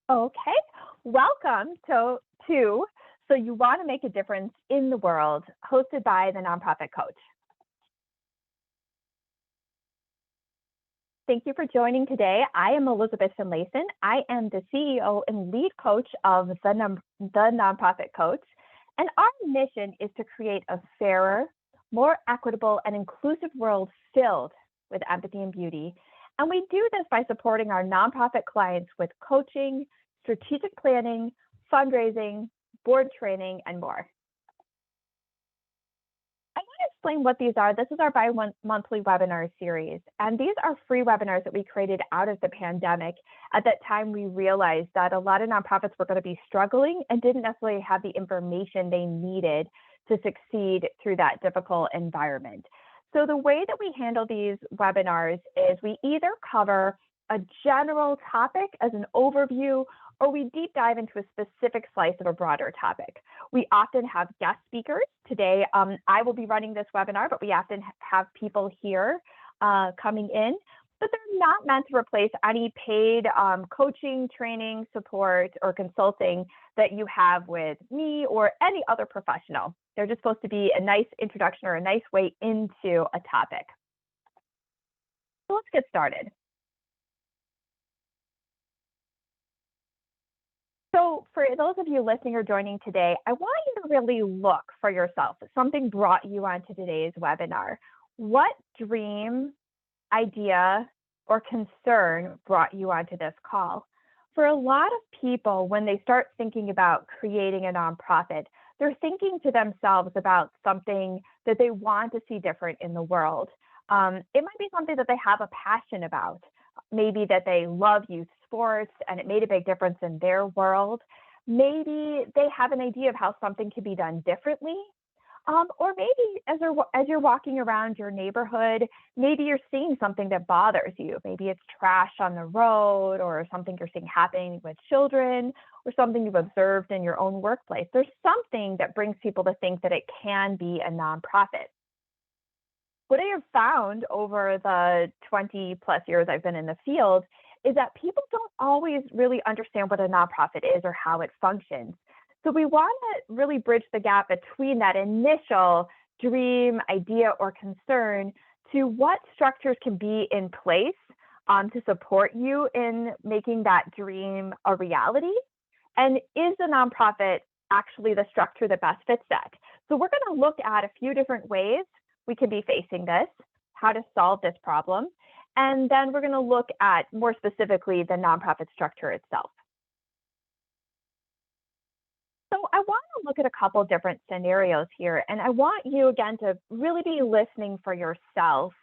Okay, welcome to So You Want to Make a Difference in the World, hosted by the Nonprofit Coach. Thank you for joining today. I am Elizabeth Finlayson. I am the CEO and lead coach of the Nonprofit Coach. And our mission is to create a fairer, more equitable, and inclusive world filled with empathy and beauty. And we do this by supporting our nonprofit clients with coaching, strategic planning, fundraising, board training, and more. I want to explain what these are. This is our bi-monthly webinar series, and these are free webinars that we created out of the pandemic. At that time, we realized that a lot of nonprofits were going to be struggling and didn't necessarily have the information they needed to succeed through that difficult environment. So the way that we handle these webinars is we either cover a general topic as an overview, or we deep dive into a specific slice of a broader topic. We often have guest speakers. Today, I will be running this webinar, but we often have people here coming in, but they're not meant to replace any paid coaching, training, support, or consulting that you have with me or any other professional. They're just supposed to be a nice introduction or a nice way into a topic. So let's get started. So for those of you listening or joining today, I want you to really look for yourself. Something brought you onto today's webinar. What dream, idea, or concern brought you onto this call? For a lot of people, when they start thinking about creating a nonprofit, they're thinking to themselves about something that they want to see different in the world. It might be something that they have a passion about. Maybe that they love youth sports and it made a big difference in their world. Maybe they have an idea of how something can be done differently. Or maybe as you're walking around your neighborhood, maybe you're seeing something that bothers you. Maybe it's trash on the road or something you're seeing happening with children or something you've observed in your own workplace. There's something that brings people to think that it can be a nonprofit. What I have found over the 20 plus years I've been in the field is that people don't always really understand what a nonprofit is or how it functions. So we want to really bridge the gap between that initial dream, idea, or concern to what structures can be in place to support you in making that dream a reality. And is the nonprofit actually the structure that best fits that? So we're going to look at a few different ways we could be facing this, how to solve this problem, and then we're going to look at more specifically the nonprofit structure itself. So I want to look at a couple different scenarios here, and I want you again to really be listening for yourself.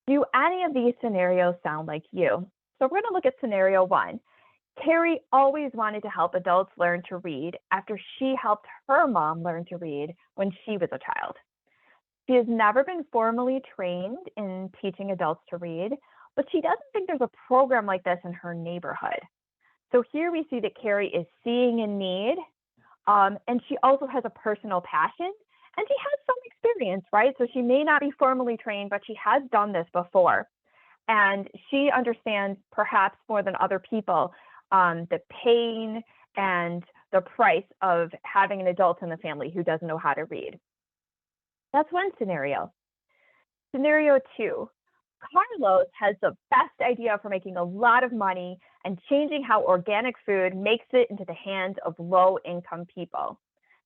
Do any of these scenarios sound like you? So we're going to look at scenario one. Carrie always wanted to help adults learn to read after she helped her mom learn to read when she was a child. She has never been formally trained in teaching adults to read, but she doesn't think there's a program like this in her neighborhood. So here we see that Carrie is seeing a need, and she also has a personal passion, and she has some experience, right? So she may not be formally trained, but she has done this before. And she understands perhaps more than other people the pain and the price of having an adult in the family who doesn't know how to read. That's one scenario. Scenario two, Carlos has the best idea for making a lot of money and changing how organic food makes it into the hands of low-income people.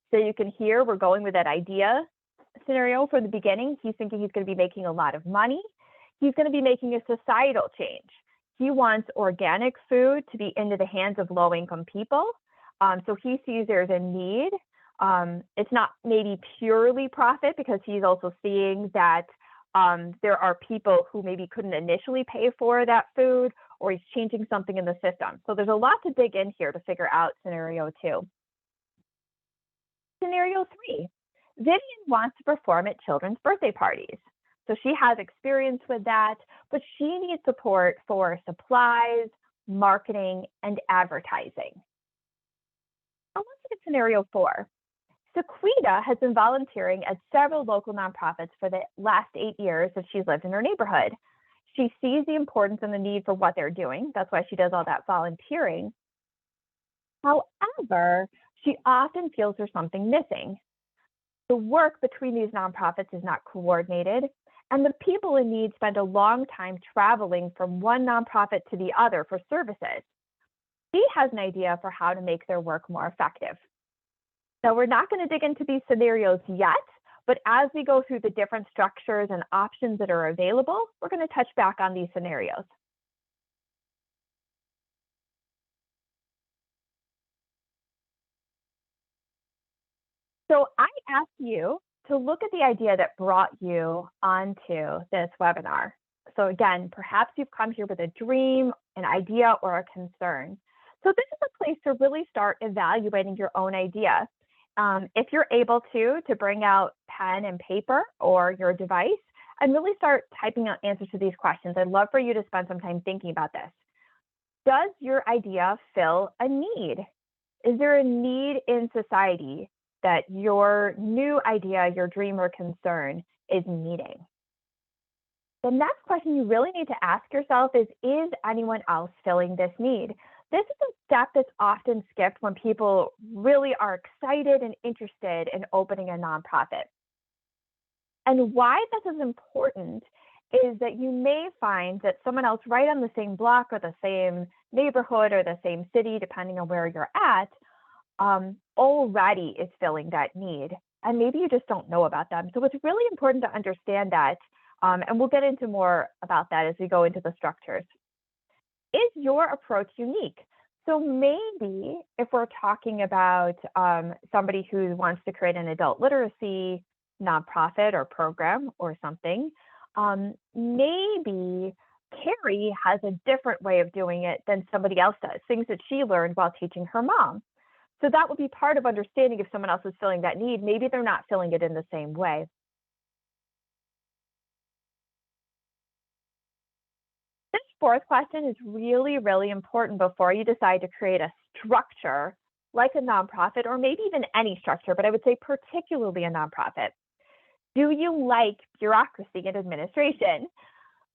So you can hear we're going with that idea scenario from the beginning. He's thinking he's going to be making a lot of money. He's going to be making a societal change. He wants organic food to be into the hands of low-income people. So he sees there's a need. It's not maybe purely profit because he's also seeing that there are people who maybe couldn't initially pay for that food, or he's changing something in the system. So there's a lot to dig in here to figure out scenario two. Scenario three, Vivian wants to perform at children's birthday parties. So she has experience with that, but she needs support for supplies, marketing, and advertising. Now let's look at scenario four. Sequita has been volunteering at several local nonprofits for the last 8 years that she's lived in her neighborhood. She sees the importance and the need for what they're doing. That's why she does all that volunteering. However, she often feels there's something missing. The work between these nonprofits is not coordinated, and the people in need spend a long time traveling from one nonprofit to the other for services. She has an idea for how to make their work more effective. Now, we're not going to dig into these scenarios yet, but as we go through the different structures and options that are available, we're going to touch back on these scenarios. So I asked you to look at the idea that brought you onto this webinar. So again, perhaps you've come here with a dream, an idea, or a concern. So this is a place to really start evaluating your own idea. If you're able to bring out pen and paper or your device and really start typing out answers to these questions. I'd love for you to spend some time thinking about this. Does your idea fill a need? Is there a need in society that your new idea, your dream or concern is meeting? The next question you really need to ask yourself is anyone else filling this need? This is a step that's often skipped when people really are excited and interested in opening a nonprofit. And why this is important is that you may find that someone else right on the same block or the same neighborhood or the same city, depending on where you're at, already is filling that need. And maybe you just don't know about them. So it's really important to understand that. And we'll get into more about that as we go into the structures. Is your approach unique? So maybe if we're talking about somebody who wants to create an adult literacy nonprofit or program or something, maybe Carrie has a different way of doing it than somebody else does, things that she learned while teaching her mom. So that would be part of understanding if someone else is filling that need. Maybe they're not filling it in the same way. This fourth question is really, really important before you decide to create a structure like a nonprofit or maybe even any structure, but I would say particularly a nonprofit. Do you like bureaucracy and administration?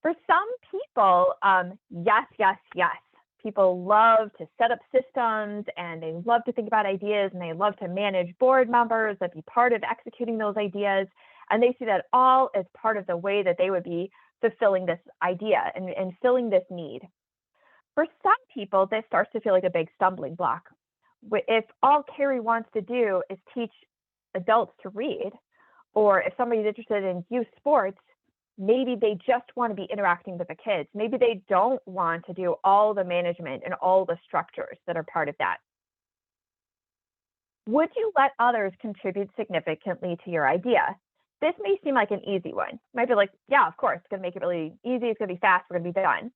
For some people, yes, yes, yes. People love to set up systems and they love to think about ideas and they love to manage board members and be part of executing those ideas. And they see that all as part of the way that they would be fulfilling this idea and filling this need. For some people, this starts to feel like a big stumbling block. If all Carrie wants to do is teach adults to read, or if somebody's interested in youth sports, maybe they just want to be interacting with the kids. Maybe they don't want to do all the management and all the structures that are part of that. Would you let others contribute significantly to your idea? This may seem like an easy one. You might be like, yeah, of course, it's going to make it really easy. It's going to be fast. We're going to be done.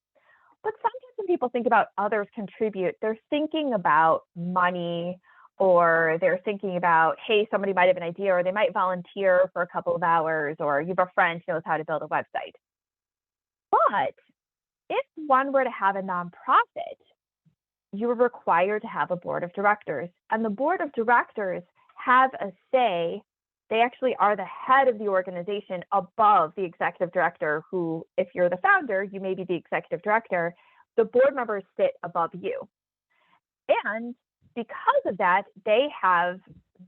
But sometimes when people think about others contribute, they're thinking about money, or they're thinking about, hey, somebody might have an idea, or they might volunteer for a couple of hours, or you have a friend who knows how to build a website. But if one were to have a nonprofit, you are required to have a board of directors. And the board of directors have a say. They actually are the head of the organization above the executive director, who, if you're the founder, you may be the executive director. The board members sit above you. And because of that, they have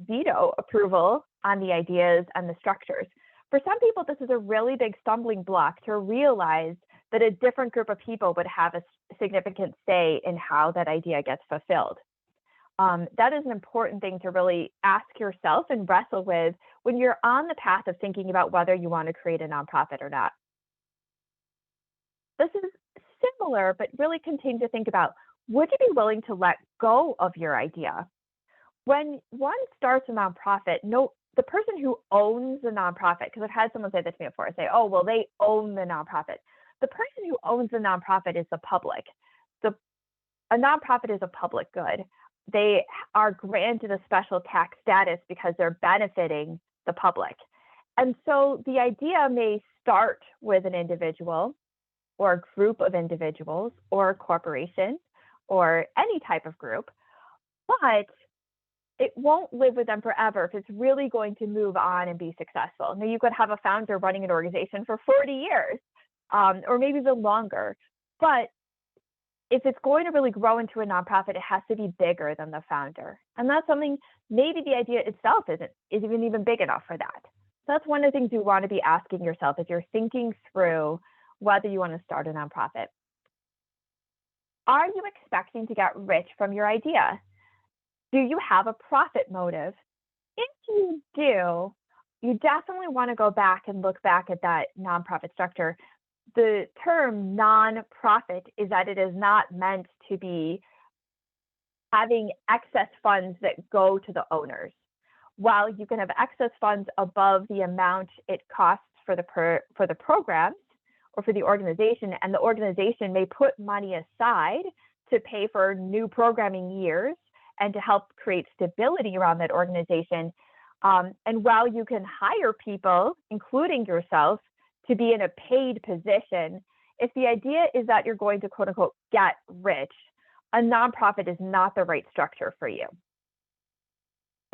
veto approval on the ideas and the structures. For some people, this is a really big stumbling block to realize that a different group of people would have a significant say in how that idea gets fulfilled. That is an important thing to really ask yourself and wrestle with when you're on the path of thinking about whether you want to create a nonprofit or not. This is similar, but really continue to think about, would you be willing to let go of your idea? When one starts a nonprofit, the person who owns the nonprofit, because I've had someone say this to me before, say, oh, well, they own the nonprofit. The person who owns the nonprofit is the public. A nonprofit is a public good. They are granted a special tax status because they're benefiting the public. And so the idea may start with an individual or a group of individuals or a corporation or any type of group, but it won't live with them forever if it's really going to move on and be successful. Now, you could have a founder running an organization for 40 years or maybe even longer, but if it's going to really grow into a nonprofit, it has to be bigger than the founder. And that's something maybe the idea itself isn't even big enough for that. So that's one of the things you want to be asking yourself as you're thinking through whether you want to start a nonprofit. Are you expecting to get rich from your idea? Do you have a profit motive? If you do, you definitely want to go back and look back at that nonprofit structure. The term nonprofit is that it is not meant to be having excess funds that go to the owners. While you can have excess funds above the amount it costs for the programs or for the organization, and the organization may put money aside to pay for new programming years and to help create stability around that organization. And while you can hire people, including yourself, to be in a paid position, if the idea is that you're going to quote unquote get rich, a nonprofit is not the right structure for you.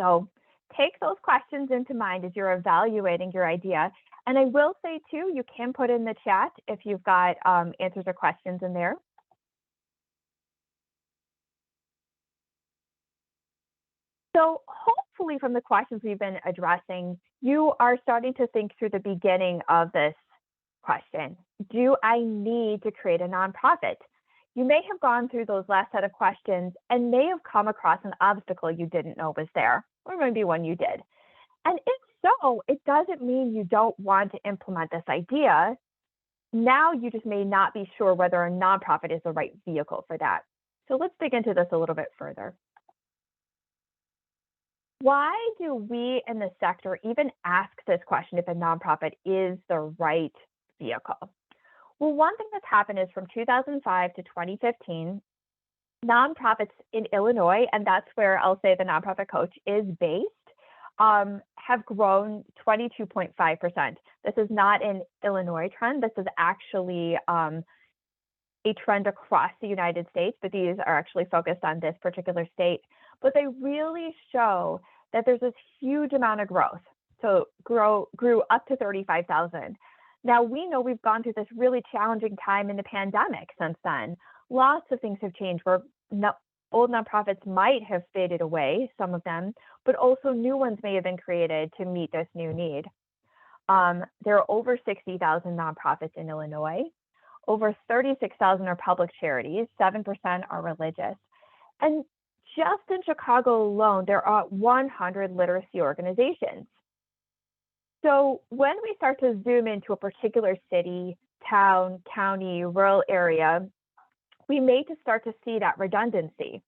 So take those questions into mind as you're evaluating your idea. And I will say too, you can put in the chat if you've got answers or questions in there. So hopefully from the questions we've been addressing, you are starting to think through the beginning of this question. Do I need to create a nonprofit? You may have gone through those last set of questions and may have come across an obstacle you didn't know was there, or maybe one you did. And if so, it doesn't mean you don't want to implement this idea. Now you just may not be sure whether a nonprofit is the right vehicle for that. So let's dig into this a little bit further. Why do we in the sector even ask this question if a nonprofit is the right vehicle? Well, one thing that's happened is from 2005 to 2015, nonprofits in Illinois, and that's where I'll say the Nonprofit Coach is based, have grown 22.5%. This is not an Illinois trend. This is actually a trend across the United States, but these are actually focused on this particular state. But they really show that there's this huge amount of growth. So grew up to 35,000. Now we know we've gone through this really challenging time in the pandemic since then. Lots of things have changed where old nonprofits might have faded away, some of them, but also new ones may have been created to meet this new need. There are over 60,000 nonprofits in Illinois. Over 36,000 are public charities, 7% are religious. And just in Chicago alone, there are 100 literacy organizations. So when we start to zoom into a particular city, town, county, rural area, we may just start to see that redundancy.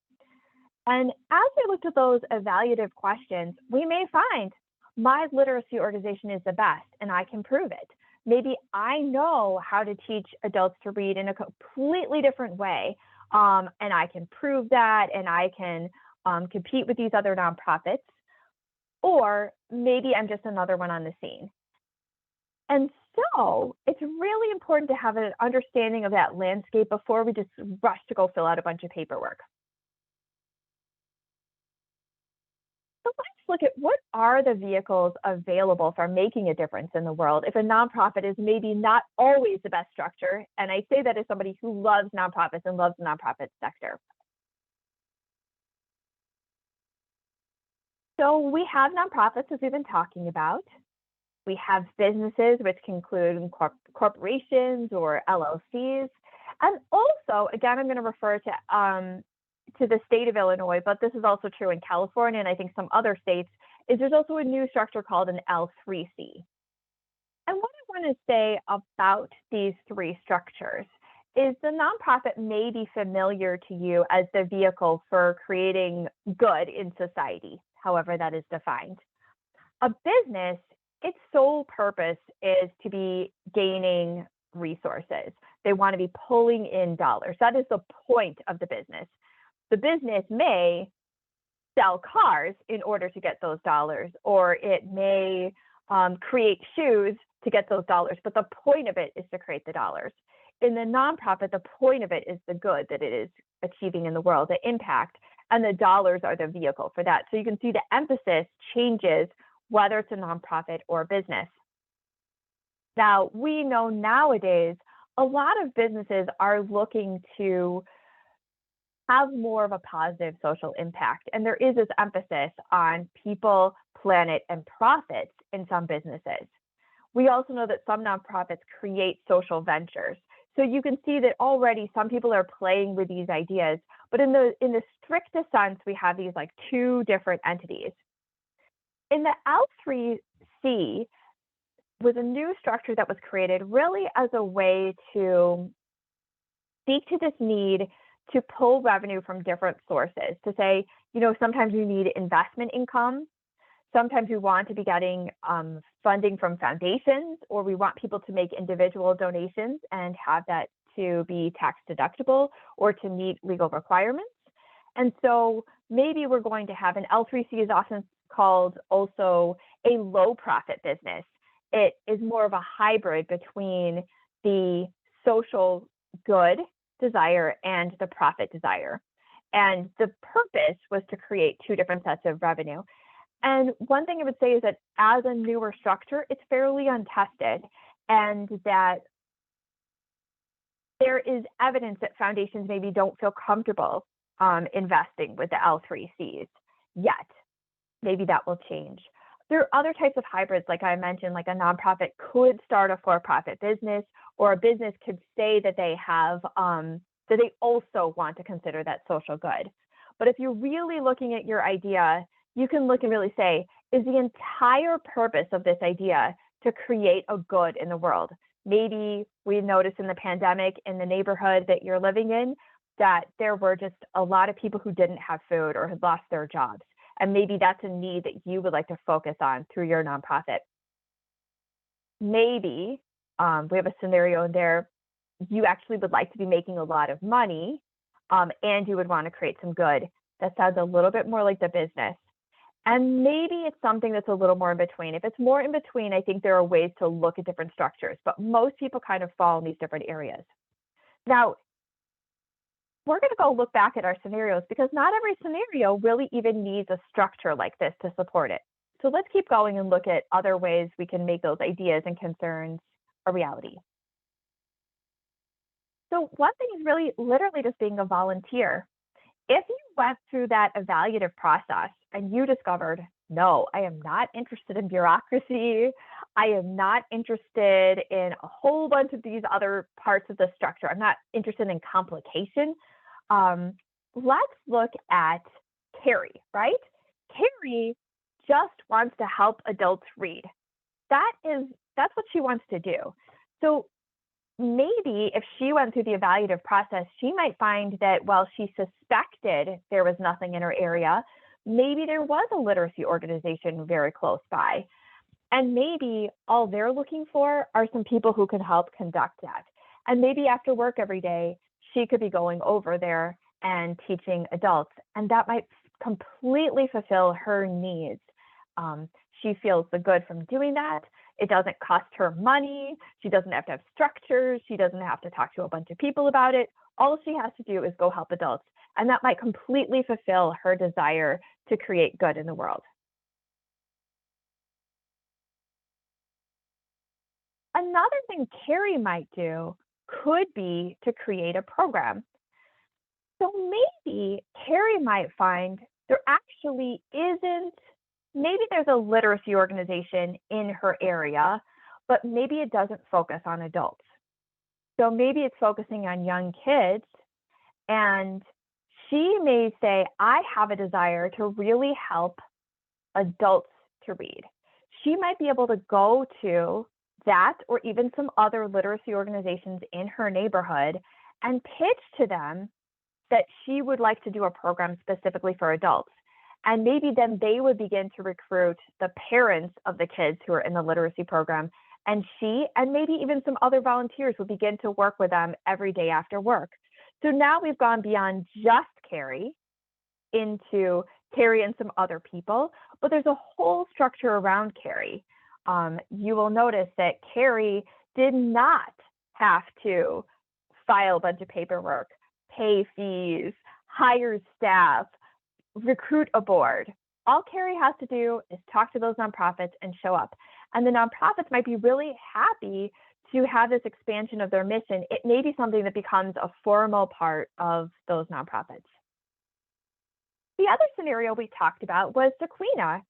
And as we looked at those evaluative questions, we may find my literacy organization is the best and I can prove it. Maybe I know how to teach adults to read in a completely different way, and I can prove that, and I can compete with these other nonprofits. Or maybe I'm just another one on the scene. And so it's really important to have an understanding of that landscape before we just rush to go fill out a bunch of paperwork. So let's look at what are the vehicles available for making a difference in the world if a nonprofit is maybe not always the best structure. And I say that as somebody who loves nonprofits and loves the nonprofit sector. So we have nonprofits, as we've been talking about. We have businesses, which can include corporations or LLCs. And also, again, I'm going to refer to the state of Illinois, but this is also true in California and I think some other states, is there's also a new structure called an L3C. And what I want to say about these three structures is the nonprofit may be familiar to you as the vehicle for creating good in society, however that is defined. A business, its sole purpose is to be gaining resources. They want to be pulling in dollars. That is the point of the business. The business may sell cars in order to get those dollars, or it may create shoes to get those dollars, but the point of it is to create the dollars. In the nonprofit, the point of it is the good that it is achieving in the world, the impact, and the dollars are the vehicle for that. So you can see the emphasis changes whether it's a nonprofit or a business. Now, we know nowadays a lot of businesses are looking to have more of a positive social impact. And there is this emphasis on people, planet, and profits in some businesses. We also know that some nonprofits create social ventures. So you can see that already some people are playing with these ideas, but in the strictest sense, we have these like two different entities. In the L3C was a new structure that was created really as a way to speak to this need to pull revenue from different sources to say, sometimes we need investment income. Sometimes we want to be getting funding from foundations, or we want people to make individual donations and have that to be tax deductible or to meet legal requirements. And so maybe we're going to have an L3C is often called also a low profit business. It is more of a hybrid between the social good desire and the profit desire. And the purpose was to create two different sets of revenue. And one thing I would say is that as a newer structure, it's fairly untested, and that there is evidence that foundations maybe don't feel comfortable investing with the L3Cs yet. Maybe that will change. There are other types of hybrids, like I mentioned, like a nonprofit could start a for-profit business, or a business could say that they have, that they also want to consider that social good. But if you're really looking at your idea, you can look and really say, is the entire purpose of this idea to create a good in the world? Maybe we noticed in the pandemic in the neighborhood that you're living in that there were just a lot of people who didn't have food or had lost their jobs. And maybe that's a need that you would like to focus on through your nonprofit. Maybe we have a scenario in there, you actually would like to be making a lot of money and you would want to create some good. That sounds a little bit more like the business. And maybe it's something that's a little more in between. If it's more in between, I think there are ways to look at different structures, but most people kind of fall in these different areas. Now, we're going to go look back at our scenarios because not every scenario really even needs a structure like this to support it. So let's keep going and look at other ways we can make those ideas and concerns a reality. So one thing is really literally just being a volunteer. If you went through that evaluative process and you discovered, no, I am not interested in bureaucracy, I am not interested in a whole bunch of these other parts of the structure, I'm not interested in complication, let's look at Carrie, right? Carrie just wants to help adults read. That's what she wants to do. So maybe if she went through the evaluative process, she might find that while she suspected there was nothing in her area, maybe there was a literacy organization very close by. And maybe all they're looking for are some people who can help conduct that. And maybe after work every day, she could be going over there and teaching adults. And that might completely fulfill her needs. She feels the good from doing that. It doesn't cost her money. She doesn't have to have structures. She doesn't have to talk to a bunch of people about it. All she has to do is go help adults. And that might completely fulfill her desire to create good in the world. Another thing Carrie might do could be to create a program. So maybe Carrie might find there actually isn't, maybe there's a literacy organization in her area, but maybe it doesn't focus on adults. So maybe it's focusing on young kids, and she may say, I have a desire to really help adults to read. She might be able to go to that or even some other literacy organizations in her neighborhood and pitch to them that she would like to do a program specifically for adults. And maybe then they would begin to recruit the parents of the kids who are in the literacy program. And she and maybe even some other volunteers will begin to work with them every day after work. So now we've gone beyond just Carrie into Carrie and some other people, but there's a whole structure around Carrie. You will notice that Carrie did not have to file a bunch of paperwork, pay fees, hire staff, recruit a board. All Carrie has to do is talk to those nonprofits and show up. And the nonprofits might be really happy to have this expansion of their mission. It may be something that becomes a formal part of those nonprofits. The other scenario we talked about was Sequina.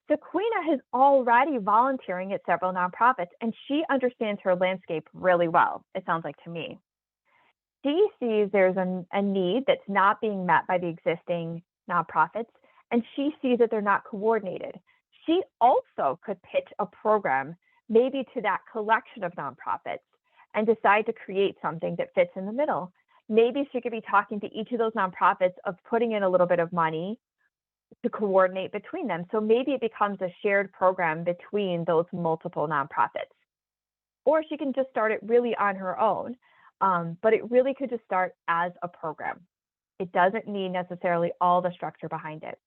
Sequina is already volunteering at several nonprofits, and she understands her landscape really well, it sounds like to me. She sees there's a need that's not being met by the existing nonprofits, and she sees that they're not coordinated. She also could pitch a program maybe to that collection of nonprofits and decide to create something that fits in the middle. Maybe she could be talking to each of those nonprofits of putting in a little bit of money to coordinate between them. So maybe it becomes a shared program between those multiple nonprofits. Or she can just start it really on her own. But it really could just start as a program. It doesn't need necessarily all the structure behind it.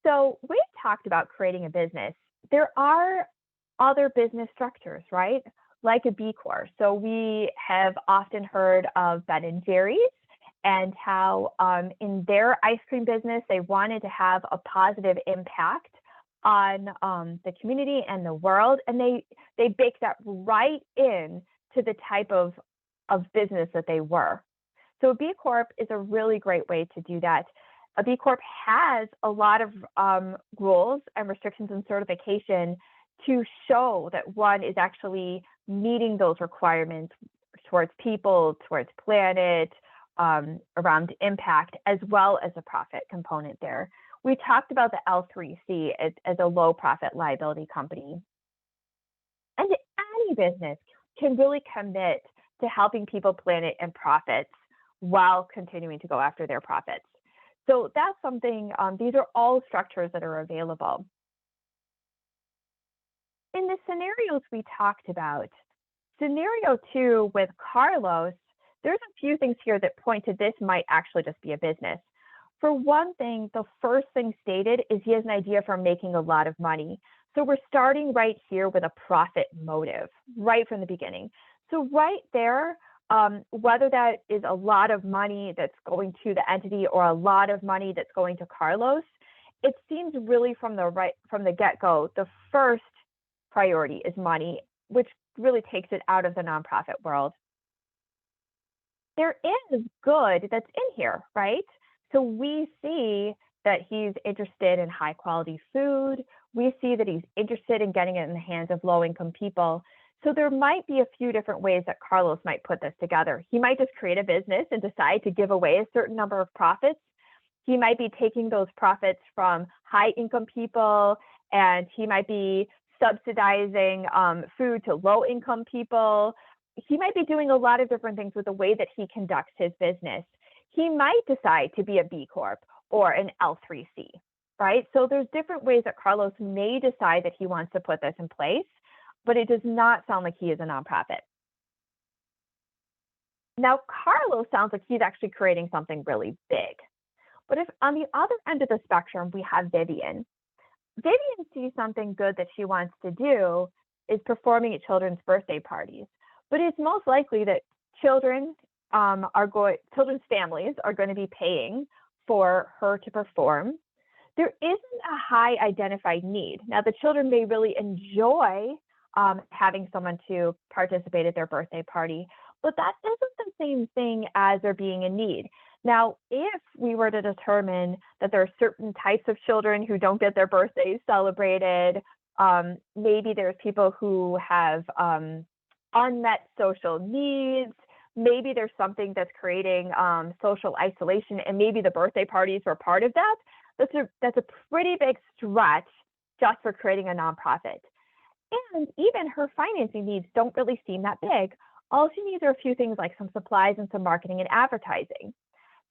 So we've talked about creating a business. There are other business structures, right? Like a B Corp. So we have often heard of Ben and Jerry's and how in their ice cream business they wanted to have a positive impact on the community and the world, and they baked that right in to the type of business that they were. So a B Corp is a really great way to do that. A B Corp has a lot of rules and restrictions and certification to show that one is actually meeting those requirements towards people, towards planet, around impact, as well as a profit component there. We talked about the L3C as a low profit liability company. And any business can really commit to helping people, planet, and profits while continuing to go after their profits. So that's something, these are all structures that are available. In the scenarios we talked about, scenario two with Carlos, there's a few things here that point to this might actually just be a business. For one thing, the first thing stated is he has an idea for making a lot of money. So we're starting right here with a profit motive, right from the beginning. So right there, whether that is a lot of money that's going to the entity or a lot of money that's going to Carlos, it seems really from the get-go, the first priority is money, which really takes it out of the nonprofit world. There is good that's in here, right? So we see that he's interested in high quality food. We see that he's interested in getting it in the hands of low income people. So there might be a few different ways that Carlos might put this together. He might just create a business and decide to give away a certain number of profits. He might be taking those profits from high income people, and he might be subsidizing food to low income people. He might be doing a lot of different things with the way that he conducts his business. He might decide to be a B Corp or an L3C, right? So there's different ways that Carlos may decide that he wants to put this in place, but it does not sound like he is a nonprofit. Now, Carlos sounds like he's actually creating something really big. But if on the other end of the spectrum, we have Vivian. Vivian sees something good that she wants to do is performing at children's birthday parties. But it's most likely that children's families are going to be paying for her to perform. There isn't a high identified need. Now, the children may really enjoy having someone to participate at their birthday party, but that isn't the same thing as there being a need. Now, if we were to determine that there are certain types of children who don't get their birthdays celebrated, maybe there's people who have unmet social needs, maybe there's something that's creating social isolation, and maybe the birthday parties were part of that, that's a pretty big stretch just for creating a nonprofit. And even her financing needs don't really seem that big. All she needs are a few things like some supplies and some marketing and advertising.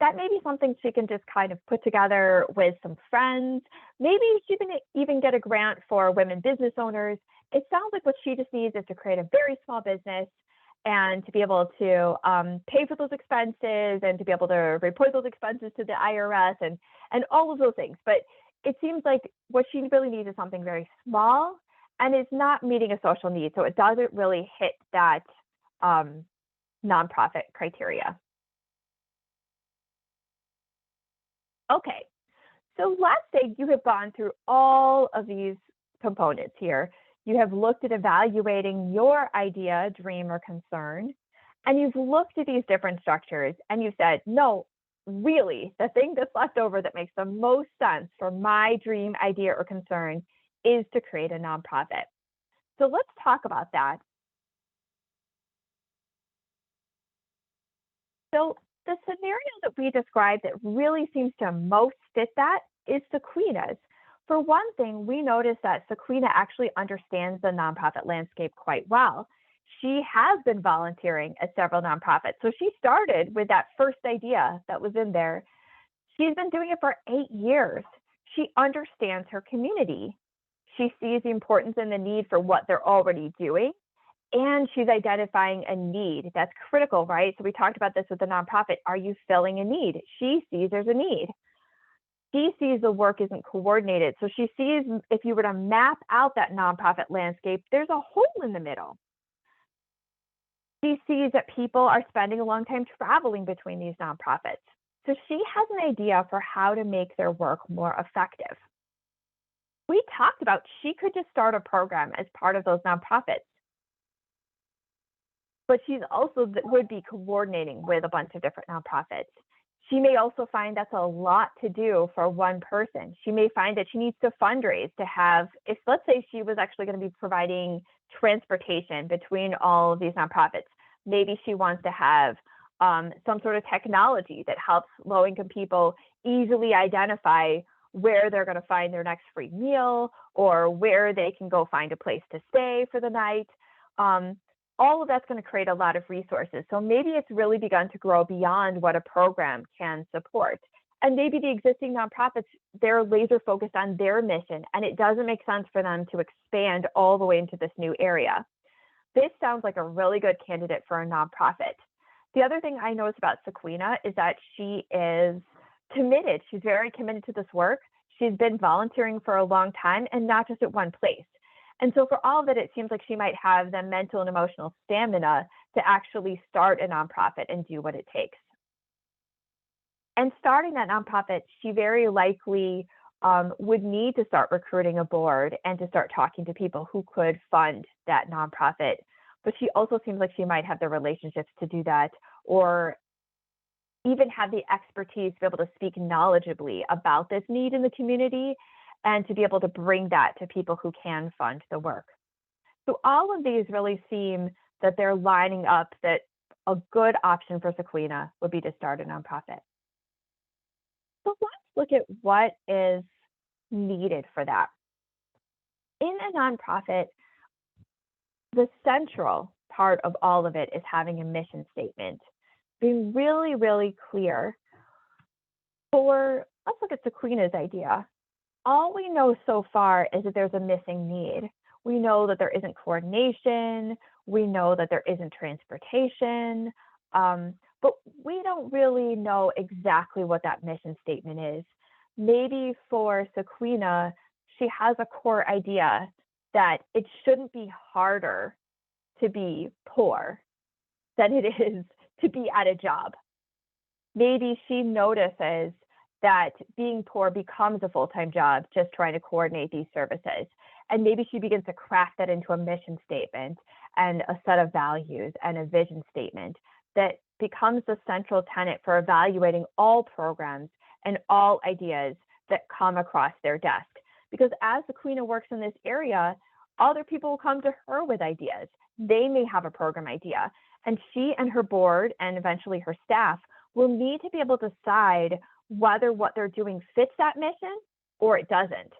That may be something she can just kind of put together with some friends. Maybe she can even get a grant for women business owners. It sounds like what she just needs is to create a very small business and to be able to pay for those expenses and to be able to report those expenses to the IRS and all of those things. But it seems like what she really needs is something very small and it's not meeting a social need. So it doesn't really hit that nonprofit criteria. Okay, so let's say you have gone through all of these components here. You have looked at evaluating your idea, dream, or concern, And you've looked at these different structures and you said, no, really, the thing that's left over that makes the most sense for my dream idea or concern is to create a nonprofit. So let's talk about that. So the scenario that we described that really seems to most fit that is Sequina's. For one thing, we noticed that Sequina actually understands the nonprofit landscape quite well. She has been volunteering at several nonprofits. So she started with that first idea that was in there. She's been doing it for 8 years. She understands her community. She sees the importance and the need for what they're already doing, and she's identifying a need that's critical, right? So we talked about this with the nonprofit. Are you filling a need? She sees there's a need. She sees the work isn't coordinated. So she sees if you were to map out that nonprofit landscape, there's a hole in the middle. She sees that people are spending a long time traveling between these nonprofits. So she has an idea for how to make their work more effective. We talked about she could just start a program as part of those nonprofits, but she's also would be coordinating with a bunch of different nonprofits. She may also find that's a lot to do for one person. She may find that she needs to fundraise to have, if let's say she was actually going to be providing transportation between all of these nonprofits, maybe she wants to have some sort of technology that helps low income people easily identify where they're going to find their next free meal or where they can go find a place to stay for the night. All of that's going to create a lot of resources. So maybe it's really begun to grow beyond what a program can support. And maybe the existing nonprofits, they're laser focused on their mission, and it doesn't make sense for them to expand all the way into this new area. This sounds like a really good candidate for a nonprofit. The other thing I noticed about Sequina is that she is committed. She's very committed to this work. She's been volunteering for a long time and not just at one place. And so for all of it, it seems like she might have the mental and emotional stamina to actually start a nonprofit and do what it takes. And starting that nonprofit, she very likely would need to start recruiting a board and to start talking to people who could fund that nonprofit. But she also seems like she might have the relationships to do that, or even have the expertise to be able to speak knowledgeably about this need in the community and to be able to bring that to people who can fund the work. So all of these really seem that they're lining up that a good option for Sequina would be to start a nonprofit. So let's look at what is needed for that. In a nonprofit, the central part of all of it is having a mission statement, being really, really clear. Let's look at Sequina's idea. All we know so far is that there's a missing need. We know that there isn't coordination. We know that there isn't transportation, but we don't really know exactly what that mission statement is. Maybe for Sequina, she has a core idea that it shouldn't be harder to be poor than it is to be at a job. Maybe she notices that being poor becomes a full-time job just trying to coordinate these services. And maybe she begins to craft that into a mission statement and a set of values and a vision statement that becomes the central tenet for evaluating all programs and all ideas that come across their desk. Because as Sequina works in this area, other people will come to her with ideas. They may have a program idea, and she and her board and eventually her staff will need to be able to decide whether what they're doing fits that mission or it doesn't.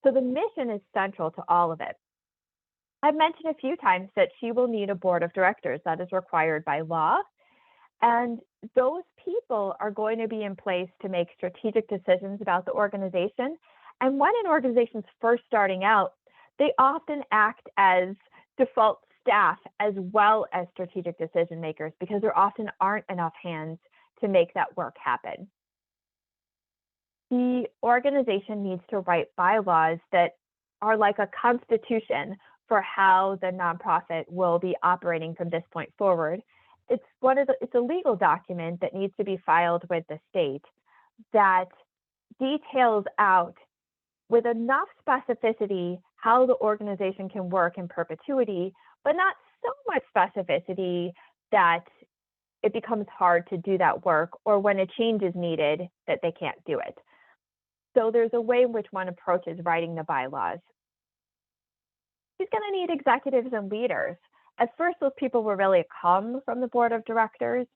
So the mission is central to all of it. I've mentioned a few times that she will need a board of directors. That is required by law. And those people are going to be in place to make strategic decisions about the organization. And when an organization's first starting out, they often act as default staff as well as strategic decision makers because there often aren't enough hands to make that work happen. The organization needs to write bylaws that are like a constitution for how the nonprofit will be operating from this point forward. It's a legal document that needs to be filed with the state that details out with enough specificity how the organization can work in perpetuity, but not so much specificity that it becomes hard to do that work, or when a change is needed, that they can't do it. So there's a way in which one approaches writing the bylaws. She's going to need executives and leaders. At first, those people will really come from the board of directors,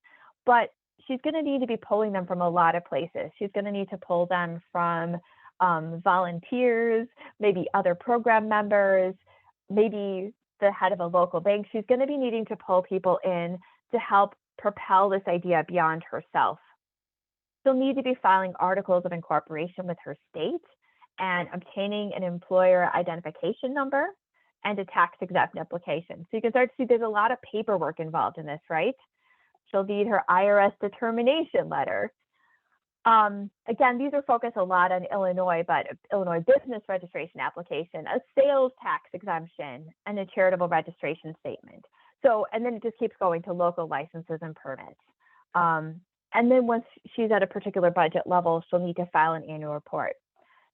but she's going to need to be pulling them from a lot of places. She's going to need to pull them from volunteers, maybe other program members, maybe the head of a local bank. She's going to be needing to pull people in to help propel this idea beyond herself. She'll need to be filing articles of incorporation with her state and obtaining an employer identification number and a tax-exempt application. So you can start to see there's a lot of paperwork involved in this, right? She'll need her IRS determination letter. Again, these are focused a lot on Illinois, but Illinois business registration application, a sales tax exemption, and a charitable registration statement. So, and then it just keeps going to local licenses and permits. And then once she's at a particular budget level, she'll need to file an annual report.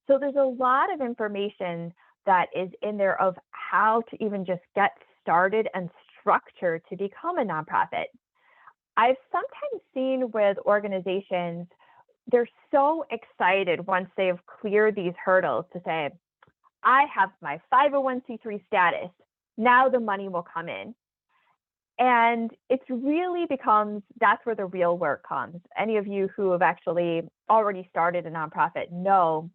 So there's a lot of information that is in there of how to even just get started and structure to become a nonprofit. I've sometimes seen with organizations, they're so excited once they've cleared these hurdles to say, I have my 501c3 status, now the money will come in. And it's really becomes, that's where the real work comes. Any of you who have actually already started a nonprofit know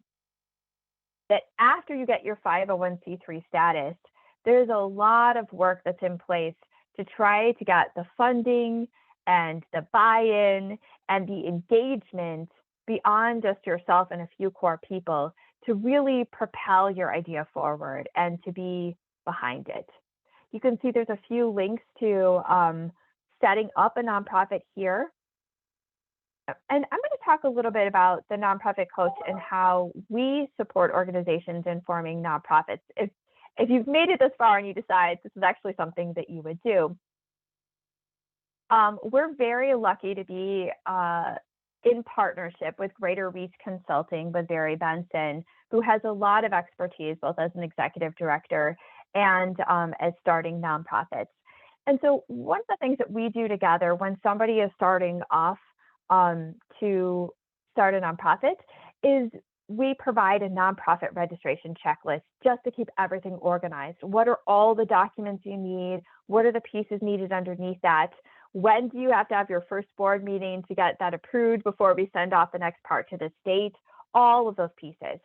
that after you get your 501c3 status, there's a lot of work that's in place to try to get the funding and the buy-in and the engagement beyond just yourself and a few core people to really propel your idea forward and to be behind it. You can see there's a few links to setting up a nonprofit here. And I'm going to talk a little bit about the nonprofit coach and how we support organizations in forming nonprofits. If you've made it this far and you decide this is actually something that you would do, we're very lucky to be in partnership with Greater Reach Consulting with Barry Benson, who has a lot of expertise, both as an executive director and as starting nonprofits. And so one of the things that we do together when somebody is starting off to start a nonprofit is we provide a nonprofit registration checklist just to keep everything organized. What are all the documents you need? What are the pieces needed underneath that? When do you have to have your first board meeting to get that approved before we send off the next part to the state? All of those pieces.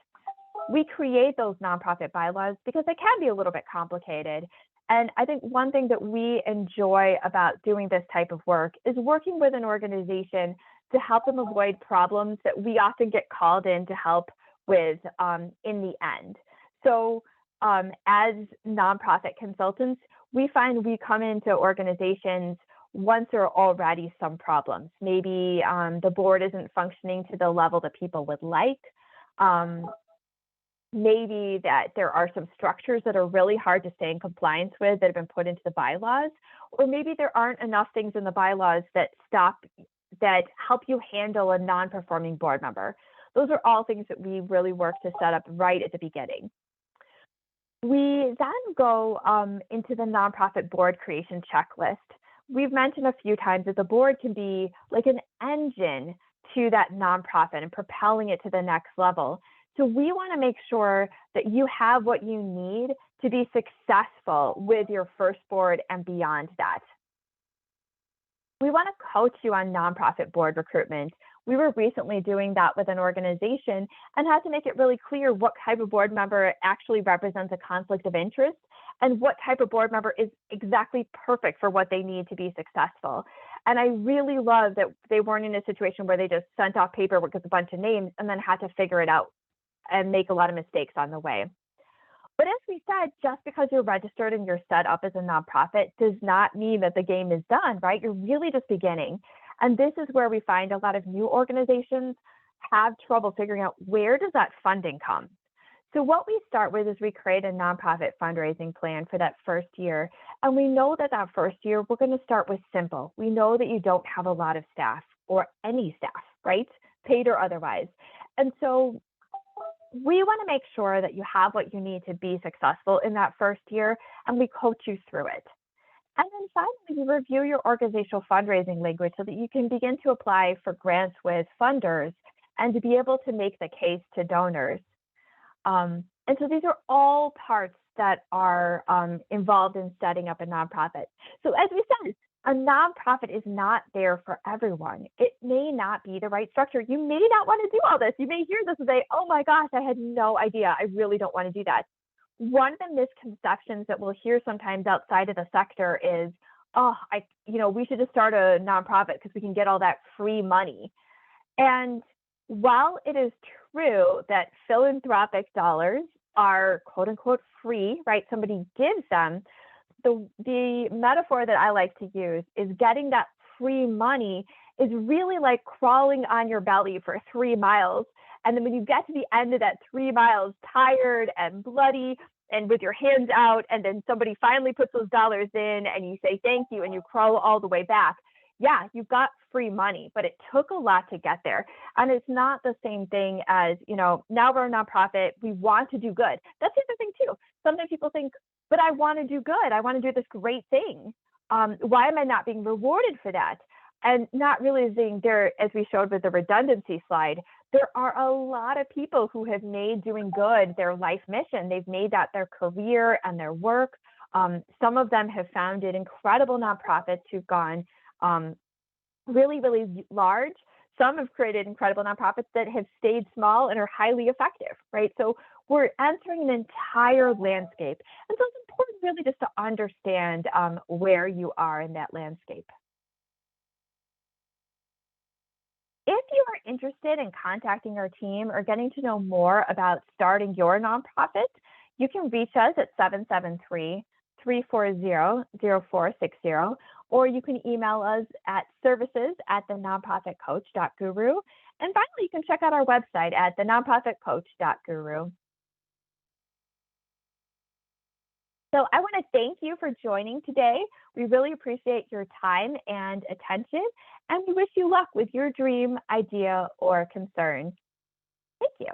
We create those nonprofit bylaws because they can be a little bit complicated. And I think one thing that we enjoy about doing this type of work is working with an organization to help them avoid problems that we often get called in to help with in the end. So as nonprofit consultants, we find we come into organizations once there are already some problems. Maybe the board isn't functioning to the level that people would like. Maybe that there are some structures that are really hard to stay in compliance with that have been put into the bylaws, or maybe there aren't enough things in the bylaws that help you handle a non-performing board member. Those are all things that we really work to set up right at the beginning. We then go into the nonprofit board creation checklist. We've mentioned a few times that the board can be like an engine to that nonprofit and propelling it to the next level. So we want to make sure that you have what you need to be successful with your first board and beyond that. We want to coach you on nonprofit board recruitment. We were recently doing that with an organization and had to make it really clear what type of board member actually represents a conflict of interest and what type of board member is exactly perfect for what they need to be successful. And I really love that they weren't in a situation where they just sent off paperwork with a bunch of names and then had to figure it out and make a lot of mistakes on the way. But as we said, just because you're registered and you're set up as a nonprofit does not mean that the game is done, right? You're really just beginning. And this is where we find a lot of new organizations have trouble figuring out where does that funding come. So what we start with is we create a nonprofit fundraising plan for that first year. And we know that that first year, we're going to start with simple. We know that you don't have a lot of staff or any staff, right? Paid or otherwise. And so we want to make sure that you have what you need to be successful in that first year, and we coach you through it. And then finally, you review your organizational fundraising language so that you can begin to apply for grants with funders and to be able to make the case to donors. And so these are all parts that are involved in setting up a nonprofit. So, as we said, a nonprofit is not there for everyone. It may not be the right structure. You may not want to do all this. You may hear this and say, oh my gosh, I had no idea. I really don't want to do that. One of the misconceptions that we'll hear sometimes outside of the sector is, oh, we should just start a nonprofit because we can get all that free money. And while it is true that philanthropic dollars are quote unquote free, right? Somebody gives them, the metaphor that I like to use is getting that free money is really like crawling on your belly for 3 miles. And then when you get to the end of that 3 miles, tired and bloody and with your hands out, and then somebody finally puts those dollars in and you say thank you and you crawl all the way back. Yeah, you got free money, but it took a lot to get there. And it's not the same thing as, now we're a nonprofit, we want to do good. That's the other thing too. Sometimes people think, but I want to do good. I want to do this great thing. Why am I not being rewarded for that? And not realizing there, as we showed with the redundancy slide, there are a lot of people who have made doing good their life mission. They've made that their career and their work. Some of them have founded incredible nonprofits who've gone really, really large. Some have created incredible nonprofits that have stayed small and are highly effective, right? So we're entering an entire landscape. And so it's important really just to understand where you are in that landscape. If you are interested in contacting our team or getting to know more about starting your nonprofit, you can reach us at 773-340-0460, or you can email us at services@thenonprofitcoach.guru. And finally, you can check out our website at thenonprofitcoach.guru. So I want to thank you for joining today. We really appreciate your time and attention, and we wish you luck with your dream, idea, or concern. Thank you.